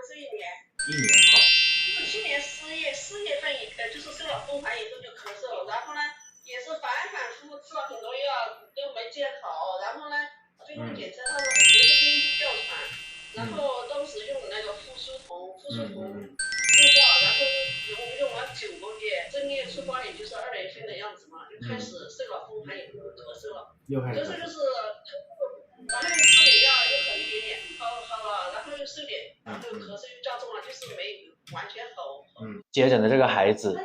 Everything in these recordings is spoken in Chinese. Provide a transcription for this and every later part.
1年啊。就是去年4月份就是生了风寒以后就咳嗽，然后呢也是反反复复吃了很多药都没见好，然后呢最后检测他说舌头边际哮喘，然后当时用的那个复苏酮雾化，然后用了9个月，正月出发也就是2月份的样子嘛，就开始受了风寒以后咳嗽了，咳嗽就是，然后又吃点药又好一点点，好了，然后又瘦点，然后咳嗽又加重了，就是没完全好。接诊的这个孩子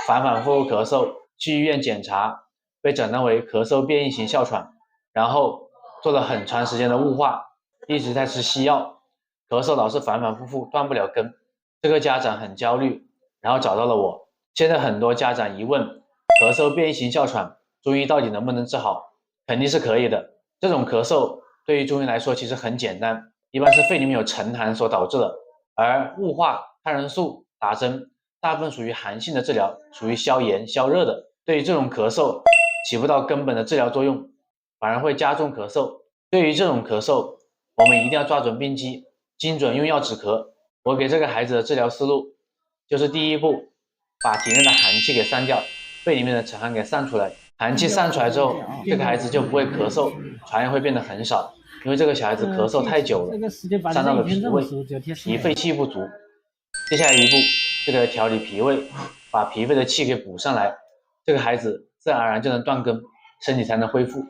反反复复咳嗽，去医院检查，被诊断为咳嗽变异型哮喘，然后做了很长时间的雾化，一直在吃西药，咳嗽老是反反复复断不了根。这个家长很焦虑，然后找到了我。现在很多家长疑问，咳嗽变异型哮喘中医到底能不能治好？肯定是可以的。这种咳嗽对于中医来说其实很简单，一般是肺里面有沉痰所导致的，而雾化、抗生素、打针大部分属于寒性的治疗，属于消炎消热的，对于这种咳嗽起不到根本的治疗作用，反而会加重咳嗽。对于这种咳嗽，我们一定要抓准病机，精准用药止咳。我给这个孩子的治疗思路就是第一步，把体内的寒气给散掉，肺里面的沉寒给散出来。寒气散出来之后，这个孩子就不会咳嗽，传染会变得很少。因为这个小孩子咳嗽太久了，伤到了脾胃，脾肺气不足。接下来一步就给他调理脾胃，把脾肺的气给补上来，这个孩子自然而然就能断根，身体才能恢复。